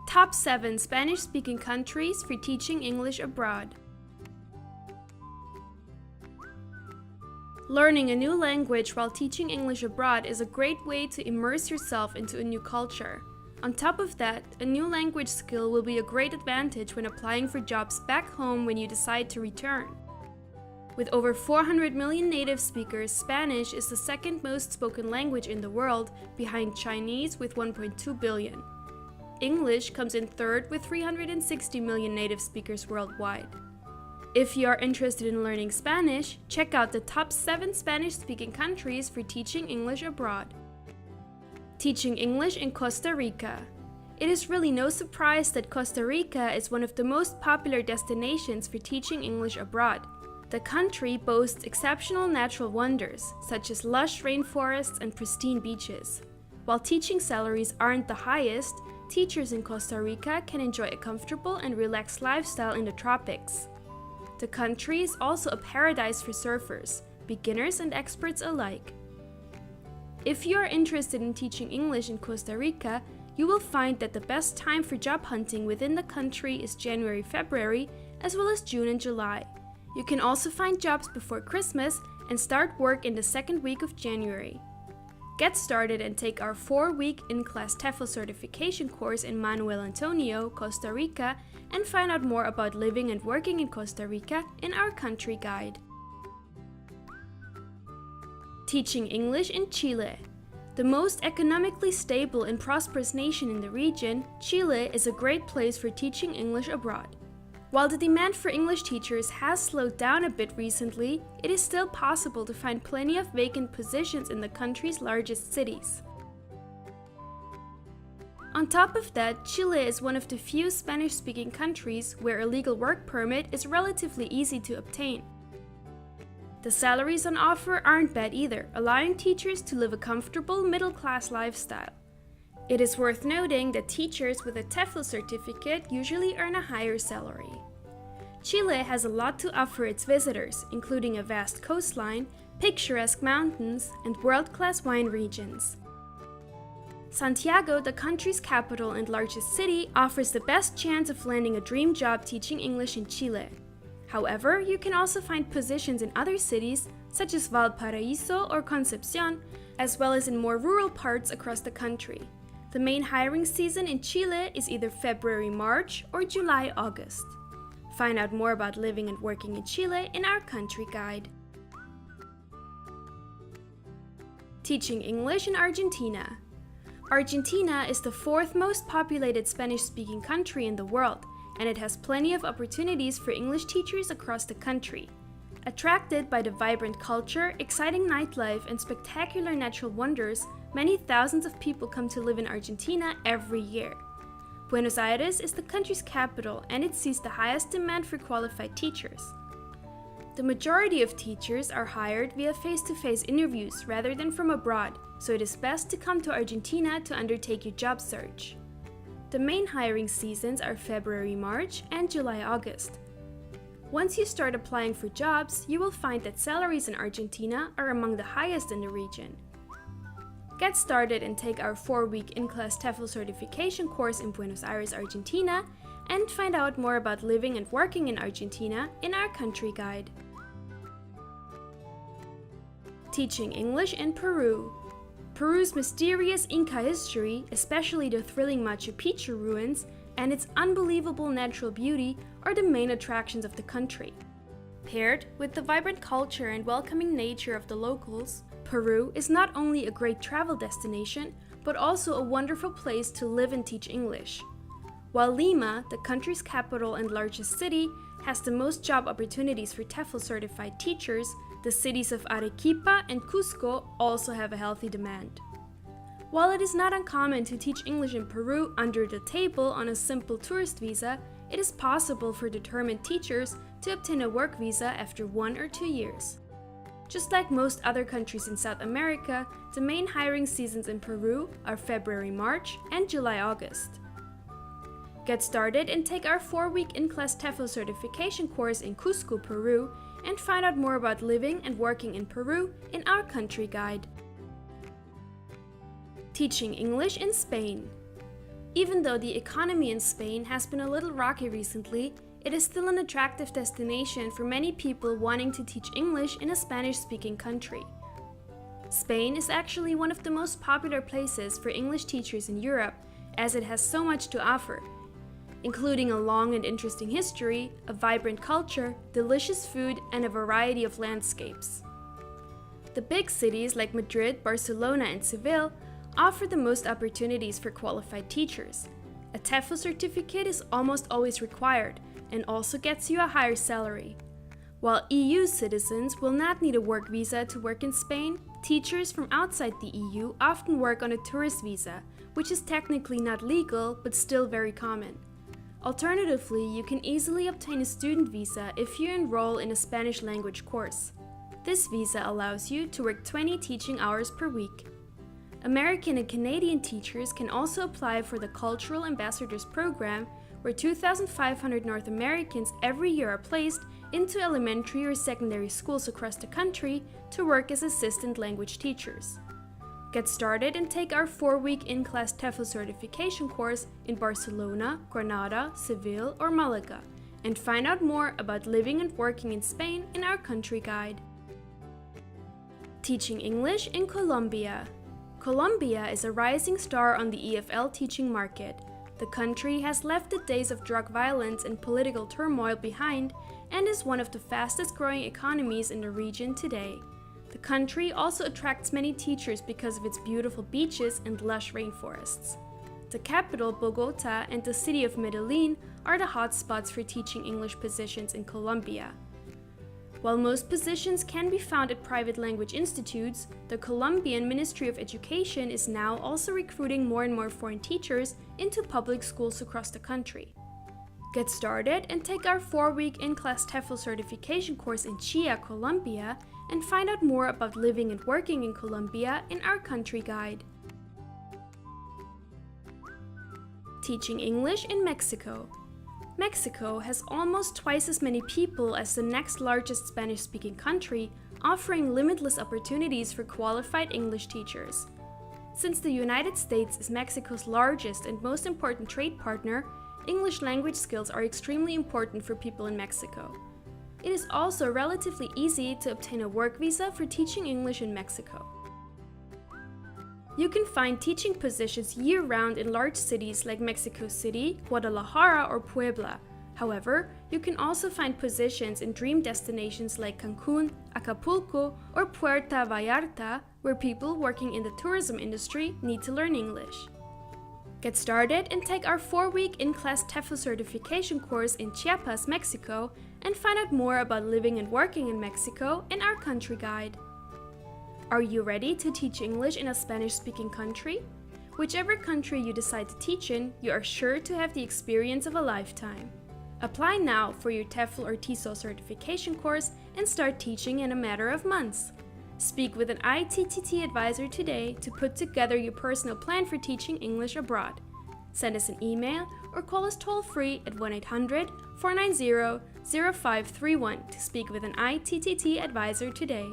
Top 7 Spanish-speaking countries for teaching English abroad. Learning a new language while teaching English abroad is a great way to immerse yourself into a new culture. On top of that, a new language skill will be a great advantage when applying for jobs back home when you decide to return. With over 400 million native speakers, Spanish is the second most spoken language in the world, behind Chinese with 1.2 billion. English comes in third with 360 million native speakers worldwide. If you are interested in learning Spanish, check out the top 7 Spanish-speaking countries for teaching English abroad. Teaching English in Costa Rica. It is really no surprise that Costa Rica is one of the most popular destinations for teaching English abroad. The country boasts exceptional natural wonders, such as lush rainforests and pristine beaches. While teaching salaries aren't the highest, teachers in Costa Rica can enjoy a comfortable and relaxed lifestyle in the tropics. The country is also a paradise for surfers, beginners and experts alike. If you are interested in teaching English in Costa Rica, you will find that the best time for job hunting within the country is January-February, as well as June and July. You can also find jobs before Christmas and start work in the second week of January. Get started and take our 4-week in-class TEFL certification course in Manuel Antonio, Costa Rica, and find out more about living and working in Costa Rica in our country guide. Teaching English in Chile. The most economically stable and prosperous nation in the region, Chile is a great place for teaching English abroad. While the demand for English teachers has slowed down a bit recently, it is still possible to find plenty of vacant positions in the country's largest cities. On top of that, Chile is one of the few Spanish-speaking countries where a legal work permit is relatively easy to obtain. The salaries on offer aren't bad either, allowing teachers to live a comfortable middle-class lifestyle. It is worth noting that teachers with a TEFL certificate usually earn a higher salary. Chile has a lot to offer its visitors, including a vast coastline, picturesque mountains, and world-class wine regions. Santiago, the country's capital and largest city, offers the best chance of landing a dream job teaching English in Chile. However, you can also find positions in other cities, such as Valparaiso or Concepcion, as well as in more rural parts across the country. The main hiring season in Chile is either February-March or July-August. Find out more about living and working in Chile in our country guide. Teaching English in Argentina. Argentina is the 4th most populated Spanish-speaking country in the world, and it has plenty of opportunities for English teachers across the country. Attracted by the vibrant culture, exciting nightlife, and spectacular natural wonders, many thousands of people come to live in Argentina every year. Buenos Aires is the country's capital, and it sees the highest demand for qualified teachers. The majority of teachers are hired via face-to-face interviews rather than from abroad, so it is best to come to Argentina to undertake your job search. The main hiring seasons are February-March and July-August. Once you start applying for jobs, you will find that salaries in Argentina are among the highest in the region. Get started and take our 4-week in-class TEFL certification course in Buenos Aires, Argentina, and find out more about living and working in Argentina in our country guide. Teaching English in Peru. Peru's mysterious Inca history, especially the thrilling Machu Picchu ruins, and its unbelievable natural beauty are the main attractions of the country. Paired with the vibrant culture and welcoming nature of the locals, Peru is not only a great travel destination, but also a wonderful place to live and teach English. While Lima, the country's capital and largest city, has the most job opportunities for TEFL certified teachers, the cities of Arequipa and Cusco also have a healthy demand. While it is not uncommon to teach English in Peru under the table on a simple tourist visa, it is possible for determined teachers to obtain a work visa after 1 or 2 years. Just like most other countries in South America, the main hiring seasons in Peru are February-March and July-August. Get started and take our 4-week in-class TEFL certification course in Cusco, Peru, and find out more about living and working in Peru in our country guide. Teaching English in Spain. Even though the economy in Spain has been a little rocky recently, it is still an attractive destination for many people wanting to teach English in a Spanish-speaking country. Spain is actually one of the most popular places for English teachers in Europe, as it has so much to offer, including a long and interesting history, a vibrant culture, delicious food, and a variety of landscapes. The big cities like Madrid, Barcelona, and Seville offer the most opportunities for qualified teachers. A TEFL certificate is almost always required and also gets you a higher salary. While EU citizens will not need a work visa to work in Spain, teachers from outside the EU often work on a tourist visa, which is technically not legal but still very common. Alternatively, you can easily obtain a student visa if you enroll in a Spanish language course. This visa allows you to work 20 teaching hours per week. American and Canadian teachers can also apply for the Cultural Ambassadors Program, where 2,500 North Americans every year are placed into elementary or secondary schools across the country to work as assistant language teachers. Get started and take our 4-week in-class TEFL certification course in Barcelona, Granada, Seville, or Malaga, and find out more about living and working in Spain in our country guide. Teaching English in Colombia. Colombia is a rising star on the EFL teaching market. The country has left the days of drug violence and political turmoil behind and is one of the fastest growing economies in the region today. The country also attracts many teachers because of its beautiful beaches and lush rainforests. The capital, Bogota, and the city of Medellin are the hotspots for teaching English positions in Colombia. While most positions can be found at private language institutes, the Colombian Ministry of Education is now also recruiting more and more foreign teachers into public schools across the country. Get started and take our 4-week in-class TEFL certification course in Chile, Colombia, and find out more about living and working in Colombia in our country guide. Teaching English in Mexico. Mexico has almost twice as many people as the next largest Spanish-speaking country, offering limitless opportunities for qualified English teachers. Since the United States is Mexico's largest and most important trade partner, English language skills are extremely important for people in Mexico. It is also relatively easy to obtain a work visa for teaching English in Mexico. You can find teaching positions year-round in large cities like Mexico City, Guadalajara, or Puebla. However, you can also find positions in dream destinations like Cancun, Acapulco, or Puerto Vallarta, where people working in the tourism industry need to learn English. Get started and take our 4-week in-class TEFL certification course in Chiapas, Mexico, and find out more about living and working in Mexico in our country guide. Are you ready to teach English in a Spanish-speaking country? Whichever country you decide to teach in, you are sure to have the experience of a lifetime. Apply now for your TEFL or TESOL certification course and start teaching in a matter of months. Speak with an ITTT advisor today to put together your personal plan for teaching English abroad. Send us an email or call us toll-free at 1-800-490-0531 to speak with an ITTT advisor today.